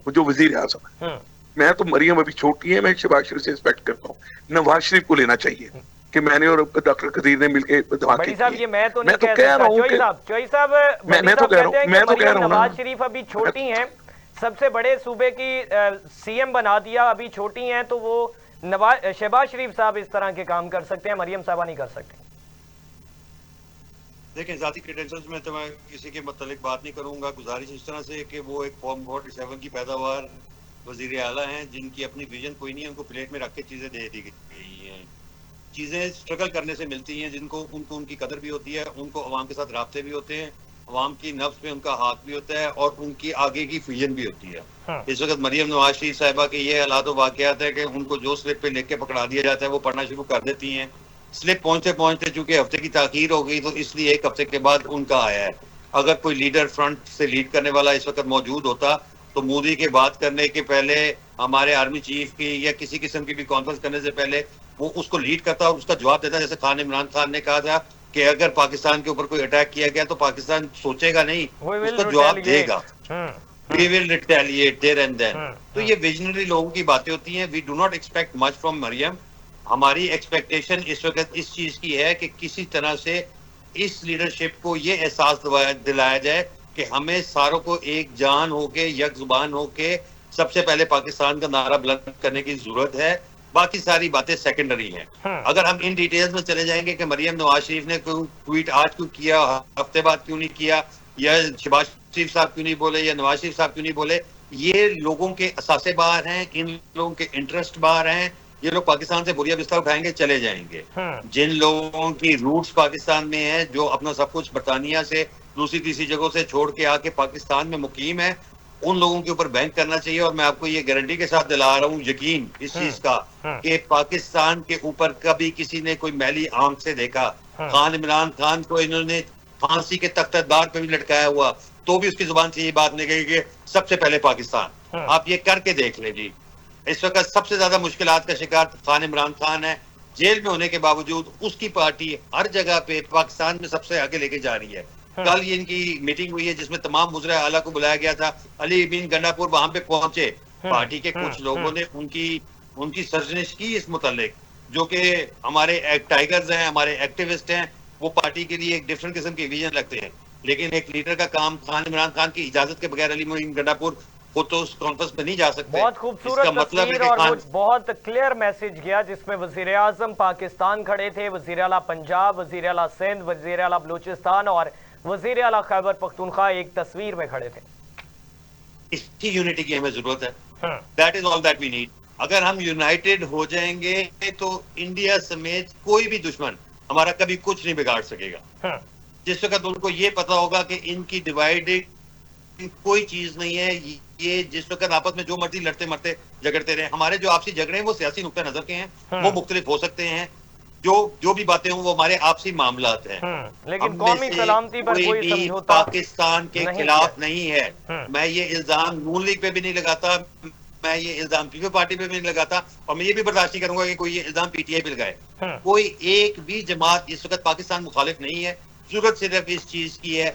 जो वजीर आजम है। मैं तो मरियम अभी छोटी है, मैं शहबाज शरीफ से एक्सपेक्ट करता हूँ, नवाज शरीफ को लेना चाहिए कि मैंने और डॉक्टर कदीर ने मिलकर बड़ी साहब, ये मैं तो नहीं कह रहा हूँ, मैं तो कह रहा हूँ नवाज शरीफ अभी छोटी हैं, सबसे बड़े सूबे की सीएम बना दिया, अभी छोटी हैं, तो वो शहबाज शरीफ साहब इस तरह के काम कर सकते हैं, मरियम साहबा नहीं कर सकते। देखें, जाती क्रेडेंशियल्स में तो मैं किसी के मतलब बात नहीं करूंगा। गुजारिश इस तरह से कि वो एक फॉर्म 47 की पैदावार वजीर आला हैं जिनकी अपनी विजन कोई नहीं है, उनको प्लेट में रख के चीजें दे दी गई हैं। चीजें स्ट्रगल करने से मिलती हैं, जिनको उनको उनकी कदर भी होती है, उनको अवाम के साथ राब्ते भी होते हैं, अवाम की नफ्स पे उनका हाथ भी होता है और उनकी आगे की विजन भी होती है। इस वक्त मरियम नवाज शरीफ साहिबा के ये हालात वाकयात है कि उनको जो स्लिप पे लिख के पकड़ा दिया जाता है वो पढ़ना शुरू कर देती हैं। स्लिप पहुंचते पहुंचते चूंकि हफ्ते की ताखीर हो गई तो इसलिए एक हफ्ते के बाद उनका आया है। अगर कोई लीडर फ्रंट से लीड करने वाला इस वक्त मौजूद होता तो मोदी के बात करने के पहले, हमारे आर्मी चीफ की या किसी किस्म की भी कॉन्फ्रेंस करने से पहले वो उसको लीड करता और उसका जवाब देता। जैसे खान इमरान खान ने कहा था कि अगर पाकिस्तान के ऊपर कोई अटैक किया गया तो पाकिस्तान सोचेगा नहीं, उसका जवाब देगा। We will retaliate there and then। तो ये विजनरी लोगों की बातें होती हैं। We do not expect much from Maryam. हमारी एक्सपेक्टेशन इस वक्त इस चीज की है कि किसी तरह से इस लीडरशिप को ये एहसास दिलाया जाए कि हमें सारों को एक जान होके, यक जुबान होके सबसे पहले पाकिस्तान का नारा बुलंद करने की जरूरत है। बाकी सारी बातें सेकेंडरी हैं। अगर हम इन डिटेल्स में चले जाएंगे कि मरियम नवाज शरीफ ने कोई ट्वीट आज क्यों किया, हफ्ते बाद क्यों नहीं किया, या शहबाज शरीफ साहब क्यों नहीं बोले, या नवाज शरीफ साहब क्यों नहीं बोले, ये लोगों के असासे बाहर हैं, इन लोगों के इंटरेस्ट बाहर हैं। ये लोग पाकिस्तान से बुरिया बिस्तर उठाएंगे, चले जाएंगे। जिन लोगों की रूट्स पाकिस्तान में है, जो अपना सब कुछ बरतानिया से दूसरी तीसरी जगहों से छोड़ के आके पाकिस्तान में मुकीम है, उन लोगों के ऊपर बैंक करना चाहिए। और मैं आपको ये गारंटी के साथ दिला रहा हूँ, यकीन इस चीज का, कि पाकिस्तान के ऊपर कभी किसी ने कोई मैली आंख से देखा। खान इमरान खान को इन्होंने फांसी के तख्तदार पे भी लटकाया हुआ, तो भी उसकी जुबान से ये बात निकली कि सबसे पहले पाकिस्तान। आप ये करके देख ले जी। इस वक्त सबसे ज्यादा मुश्किलात का शिकार खान इमरान खान है। जेल में होने के बावजूद उसकी पार्टी हर जगह पे पाकिस्तान में सबसे आगे लेके जा रही है। कल ये इनकी मीटिंग हुई है जिसमें तमाम मुजरा आला को बुलाया गया था। अली बिन गंडापुर वहां पे पहुंचे। पार्टी के कुछ लोगों ने उनकी सरजनिश की इस मुतालिक, जो कि हमारे टाइगर्स हैं, हमारे एक्टिविस्ट हैं, वो पार्टी के लिए एक डिफरेंट किस्म की विजन रखते हैं। लेकिन एक लीडर का काम खान इमरान खान की इजाजत के बगैर अली बिन गंडापुर वो तो उस कॉन्फ्रेंस में नहीं जा सकते। बहुत खूबसूरत तस्वीर और बहुत क्लियर मैसेज गया जिसमें वजीर आजम पाकिस्तान खड़े थे, वजीर आला पंजाब, वजीर आला सिंध, वजीर आला बलूचिस्तान और वजीर आला खैबर पख्तूनख्वा एक तस्वीर में खड़े थे। इसकी यूनिटी की हमें जरूरत है। That is all that we need. अगर हम यूनाइटेड हो जाएंगे तो इंडिया समेत कोई भी दुश्मन हमारा कभी कुछ नहीं बिगाड़ सकेगा। जिस वक्त उनको ये पता होगा कि इनकी डिवाइडेड कोई चीज नहीं है, ये जिस वक्त आपस में जो मर्जी लड़ते मरते झगड़ते रहे। हमारे जो आपसी झगड़े हैं वो सियासी नुक्ता नजर के हैं, वो मुख्तलिफ हो सकते हैं। जो भी बातें हों वो हमारे आपसी मामलात हैं। लेकिन कौमी सलामती पर कोई समझौता पाकिस्तान के खिलाफ नहीं है। मैं ये इल्जाम नून लीग पे भी नहीं लगाता, मैं ये इल्जाम पीपल्स पार्टी पे भी नहीं लगाता, और मैं ये भी बर्दाश्त नहीं करूंगा कि कोई ये इल्जाम पीटीआई पे लगाए। कोई एक भी जमात इस वक्त पाकिस्तान मुखालिफ नहीं है। जरूरत सिर्फ इस चीज की है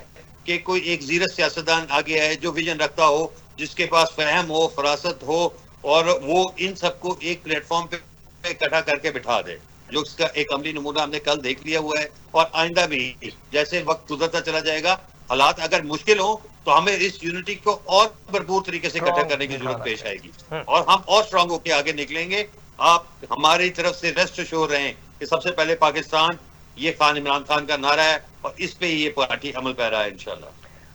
कि कोई एक जीरत सियासतदान आगे आए जो विजन रखता हो, जिसके पास फहम हो, फरासत हो, और वो इन सबको एक प्लेटफॉर्म पे इकट्ठा करके बिठा दे। जो इसका एक अमली नमूना हमने कल देख लिया हुआ है, और आइंदा भी जैसे वक्त गुजरता चला जाएगा हालात अगर मुश्किल हो तो हमें इस यूनिटी को और भरपूर तरीके से इकट्ठा करने की जरूरत पेश आएगी और हम और स्ट्रांग होकर आगे निकलेंगे। आप हमारी तरफ से रेस्ट श्योर रहें कि सबसे पहले पाकिस्तान, ये खान इमरान खान का नारा है और इस पे ये पार्टी अमल पैरा है इंशाल्लाह।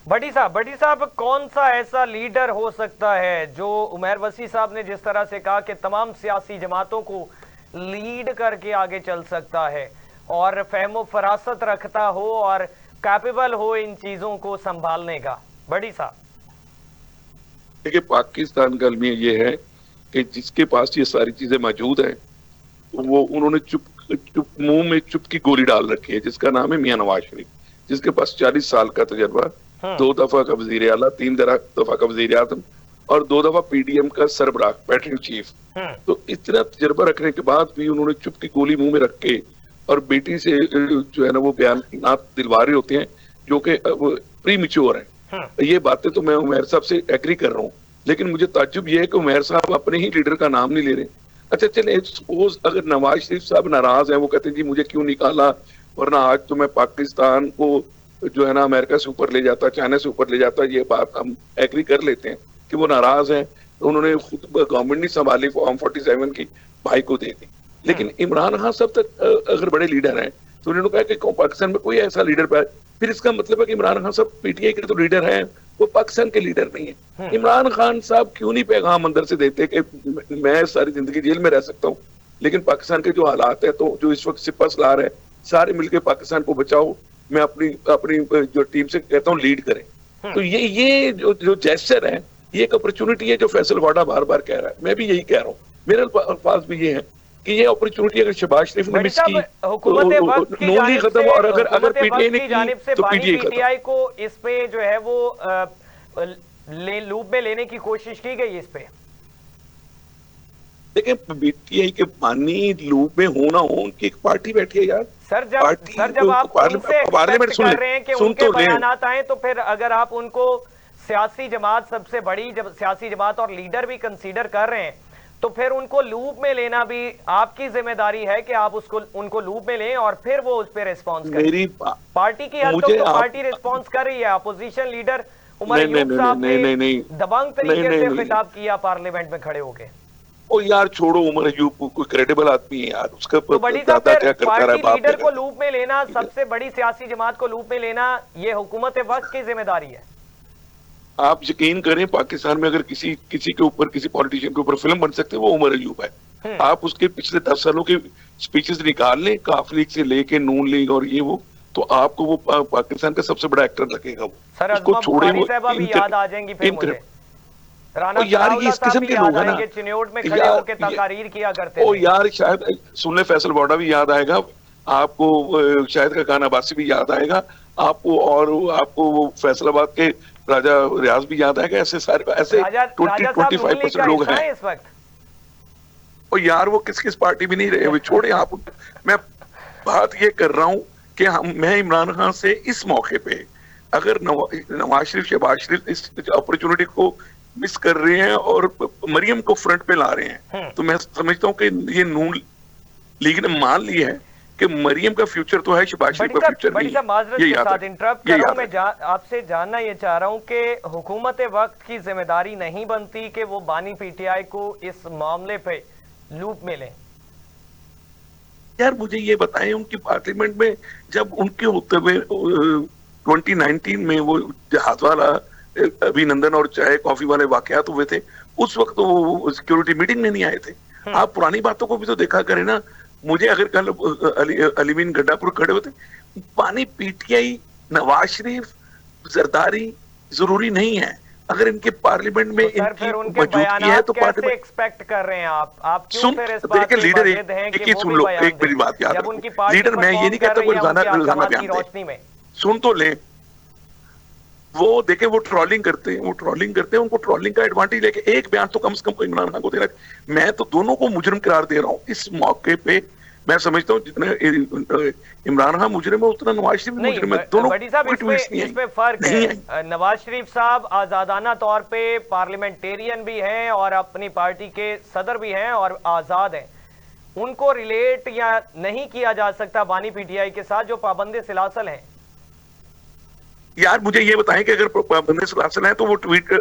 भट्टी साहब, कौन सा ऐसा लीडर हो सकता है जो उमर वसी साहब ने जिस तरह से कहा कि तमाम सियासी जमातों को लीड करके आगे चल सकता है और फहमो फरासत रखता हो और कैपेबल हो इन चीजों को संभालने का? भट्टी साहब, देखिए, पाकिस्तान का अलमिया ये है कि जिसके पास ये सारी चीजें मौजूद हैं वो उन्होंने चुप मुंह में चुप की गोली डाल रखी है, जिसका नाम है मियां नवाज शरीफ, जिसके पास 40 साल का तजर्बा, 2 दफा का वजीर आला, 3 दफा का वजीर आजम और 2 दफा पीडीएम का सरबराह, पैटर्न चीफ। तो इतना तजर्बा रखने के बाद भी उन्होंने चुप की गोली मुंह में रख के और बेटी से जो है ना वो बयान दिलवा रहे होते हैं जो कि प्री मिच्योर है। ये बातें तो मैं उमर साहब से एग्री कर रहा हूँ, लेकिन मुझे ताज्जुब ये है कि उमर साहब अपने ही लीडर का नाम नहीं ले रहे। अच्छा चले, सपोज अगर नवाज शरीफ साहब नाराज हैं, वो कहते हैं जी मुझे क्यों निकाला, वरना आज तो मैं पाकिस्तान को जो है ना अमेरिका से ऊपर ले जाता, चाइना से ऊपर ले जाता, ये बात हम एग्री कर लेते हैं कि वो नाराज हैं, तो उन्होंने खुद गवर्नमेंट नहीं संभाली, फॉर्म 47 की भाई को दे दी। लेकिन इमरान खान साहब तक अगर बड़े लीडर हैं तो उन्होंने कहा कि पाकिस्तान में कोई ऐसा लीडर पाए, फिर इसका मतलब है कि इमरान खान साहब पीटीआई के तो लीडर हैं, वो पाकिस्तान के लीडर नहीं है। इमरान खान साहब क्यों नहीं पैगाम अंदर से देते कि मैं सारी जिंदगी जेल में रह सकता हूँ, लेकिन पाकिस्तान के जो हालात है, तो जो इस वक्त सिपहसालार है, सारे मिलकर पाकिस्तान को बचाओ, मैं अपनी जो टीम से कहता हूँ लीड करें। तो ये जो जेस्चर है, ये एक अपॉर्चुनिटी है जो फैसल वाडा बार बार कह रहा है, मैं भी यही कह रहा हूँ, मेरे अल्फाज भी ये है कि ये अपॉर्चुनिटी अगर शहबाज शरीफ ने मिस की तो नोली खत्म, और अगर पीटीआई ने की तो पीटीआई को इस पे जो है वो लूप में लेने की कोशिश की गई। इस पे देखिए, पीटीआई के बानी लूप में होना हो, उनकी एक पार्टी बैठी है यार। सर जब आप पार्लियामेंट कर रहे हैं कि उनके बयानात आए, तो फिर अगर आप उनको सियासी जमात, सबसे बड़ी सियासी जमात और लीडर भी कंसीडर कर रहे हैं, तो फिर उनको लूप में लेना भी आपकी जिम्मेदारी है कि आप उनको लूप में लें और फिर वो उस पर रिस्पॉन्स करें। पार्टी की हद तक तो पार्टी रिस्पॉन्स कर रही है। अपोजिशन लीडर उमर अयूब साहब ने दबंग तरीके से खिताब किया पार्लियामेंट में खड़े होके। ओ यार छोड़ो, उमर अयूब कोई क्रेडिबल आदमी है यार, उसका तो बड़ी पार्टी लीडर को लूप में लेना, सबसे बड़ी सियासी जमात को लूप में लेना, ये हुकूमत वक्त की जिम्मेदारी है। आप यकीन करें, पाकिस्तान में अगर किसी के ऊपर, किसी पॉलिटिशियन के ऊपर फिल्म बन सकते हैं, वो उमर अयूब है। आप उसके पिछले 10 सालों के स्पीचेस निकाल लें, काफ लीग से लेके नून लीग और ये वो, तो आपको वो पाकिस्तान का सबसे बड़ा एक्टर लगेगा। वो उसको छोड़े, वो याद आ जाएंगी फिर मुझे। राणा यार ये इस किस्म के लोग हैं ना, चिन्योट में खड़े होकर तकारीर किया करते ओ यार, शायद सुन ले, फैसल वाडा भी याद आएगा आपको, शायद का खान अब्बासी भी याद आएगा आपको, और आपको वो फैसलाबाद के राजा रियाज भी याद आएगा। ऐसे सारे ऐसे 20-25% लोग हैं इस वक्त। और यार वो किस पार्टी भी नहीं रहे हुए, छोड़े आप। मैं बात ये कर रहा हूं कि मैं इमरान खान से इस मौके पे, अगर नवाज शरीफ, शहबाज शरीफ इस अपॉर्चुनिटी को मिस कर रहे हैं और मरियम को फ्रंट पे ला रहे हैं, तो मैं समझता हूं कि ये नून लीग ने मान लिया है कि मरियम का फ्यूचर तो है, शहबाज शरीफ का फ्यूचर नहीं है। ये याद इंटरप्ट कर रहा हूं, मैं आपसे जानना ये चाह रहा हूं कि हुकूमत वक्त की जिम्मेदारी नहीं बनती कि वो बानी पीटीआई को इस मामले पे लूप में लें? यार मुझे ये बताएं, उनकी पार्लियामेंट में जब उनके होते हुए 2019 में वो जहाज वाला अभिनंदन और चाय कॉफी वाले वाकयात हुए थे, उस वक्त तो वो सिक्योरिटी मीटिंग में नहीं आए थे। आप पुरानी बातों को भी तो देखा करें ना। मुझे अगर कल अलीमीन गड्ढापुर खड़े होते, पानी पीटीआई, नवाज शरीफ, जरदारी जरूरी नहीं है। अगर इनके पार्लियामेंट में इनकी मौजूदगी है तो पार्लियामेंट एक्सपेक्ट कर रहे हैं आप क्यों फिर इस बात पे लीडर एक ही सुन लो, एक मेरी बात याद रखो। लीडर, मैं ये नहीं कहता कोई रोजाना बयान दे, सुन तो ले। वो देखे, वो ट्रोलिंग करते हैं, उनको ट्रोलिंग का एडवांटेज लेके एक बयान तो कम से कम इमरान खान को देना। मैं तो दोनों को मुजरिम करार दे रहा हूँ इस मौके पे। मैं समझता हूँ जितने इमरान खान मुजरिम है उतना नवाज शरीफ मुजरिम है। दोनों इसमें फर्क है। नवाज शरीफ साहब आजादाना तौर पे पार्लियामेंटेरियन भी हैं और अपनी पार्टी के सदर भी हैं और आजाद हैं। उनको रिलेट या नहीं किया जा सकता बानी पीटीआई के साथ जो पाबंदे सिलासल हैं। यार मुझे ये बताएं कि अगर पाबंदी शासन है तो वो ट्वीट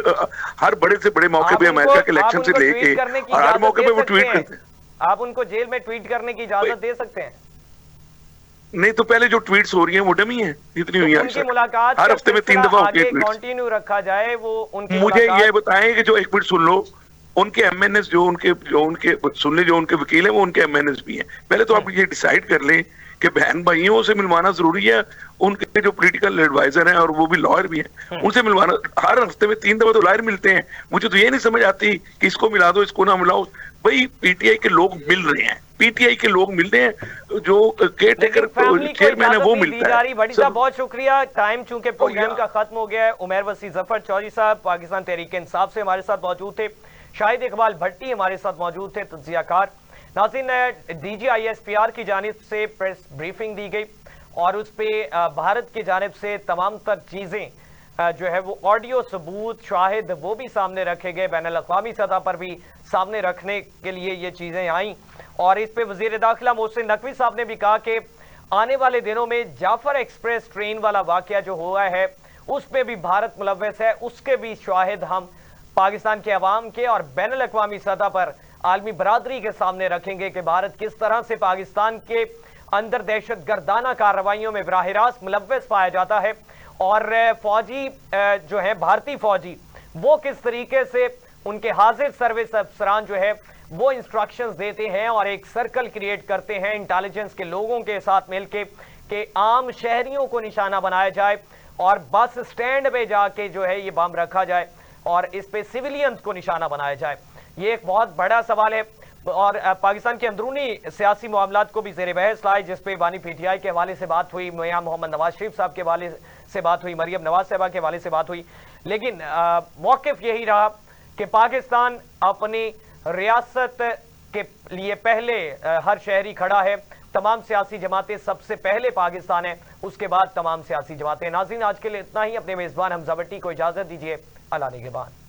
हर बड़े से बड़े मौके पे, अमेरिका के इलेक्शन से लेके और हर मौके पे वो ट्वीट करते हैं। आप उनको जेल में ट्वीट करने की इजाजत दे सकते हैं? नहीं तो पहले जो ट्वीट्स हो रही हैं वो डमी है, इतनी हुई है। उनकी मुलाकात हर हफ्ते में 3 दफा होती है ट्वीट्स। कंटिन्यू रखा जाए वो उनकी मुझे ये बताएं कि जो, एक मिनट सुन लो, उनके एमएनएस जो उनके सुन ले, जो उनके वकील हैं वो उनके एमएनएस भी हैं। पहले तो आप ये डिसाइड कर लें कि बहन भाइयों से मिलवाना जरूरी है, उनके जो पॉलिटिकल एडवाइजर हैं और वो भी लॉयर भी हैं, उनसे मिलवाना। हर हफ्ते में 3 दफा तो लॉयर मिलते हैं। मुझे तो ये नहीं समझ आती कि इसको मिला दो इसको ना मिलाओ। भाई पीटीआई के लोग मिल रहे हैं, पीटीआई के लोग मिल रहे हैं, जो केयर टेकर चेयरमैन है वो मिलता है। भट्टी साहब बहुत शुक्रिया। टाइम चूंकि प्रोग्राम का खत्म हो गया है। उमर वसी जफर चौधरी साहब पाकिस्तान तहरीक इंसाफ से हमारे साथ मौजूद थे। शाहिद इकबाल भट्टी हमारे साथ मौजूद थे, तज्जियाकार। नाज़रीन, DGISPR की जानिब से प्रेस ब्रीफिंग दी गई और उस पर भारत की जानिब से तमाम तर चीज़ें जो है वो ऑडियो सबूत शाहिद वो भी सामने रखे गए, बैनुल-अक़वामी सतह पर भी सामने रखने के लिए ये चीज़ें आईं। और इस पे वज़ीर दाखिला मोहसिन नकवी साहब ने भी कहा कि आने वाले दिनों में जाफर एक्सप्रेस ट्रेन वाला वाक़या जो हुआ है उस पर भी भारत मुलव्वस है, उसके भी शाहिद हम पाकिस्तान के अवाम के और बैनुल-अक़वामी सतह पर आलमी बरादरी के सामने रखेंगे कि भारत किस तरह से पाकिस्तान के अंदर दहशत गर्दाना कार्रवाइयों में बराह रास्त मुलव्वस पाया जाता है और फौजी जो है भारतीय फौजी वो किस तरीके से उनके हाजिर सर्विस अफसरान जो है वो इंस्ट्रक्शंस देते हैं और एक सर्कल क्रिएट करते हैं इंटेलिजेंस के लोगों के साथ मिलके कि आम शहरियों को निशाना बनाया जाए और बस स्टैंड पे जाके जो है ये बम रखा जाए और इस पे सिविलियंस को निशाना बनाया जाए। ये एक बहुत बड़ा सवाल है और पाकिस्तान के अंदरूनी सियासी मामलात को भी ज़ेर बहस लाए, जिसपे बानी पीटीआई के हवाले से बात हुई, मियां मोहम्मद नवाज शरीफ साहब के हवाले से बात हुई, मरियम नवाज साहबा के हवाले से बात हुई। लेकिन मौक़िफ़ यही रहा कि पाकिस्तान अपनी रियासत के लिए पहले हर शहरी खड़ा है। तमाम सियासी जमातें सबसे पहले पाकिस्तान है, उसके बाद तमाम सियासी जमातें। नाज़रीन, आज के लिए इतना ही। अपने मेज़बान हमजा भट्टी को इजाज़त दीजिए। अल्लाह निगहबान।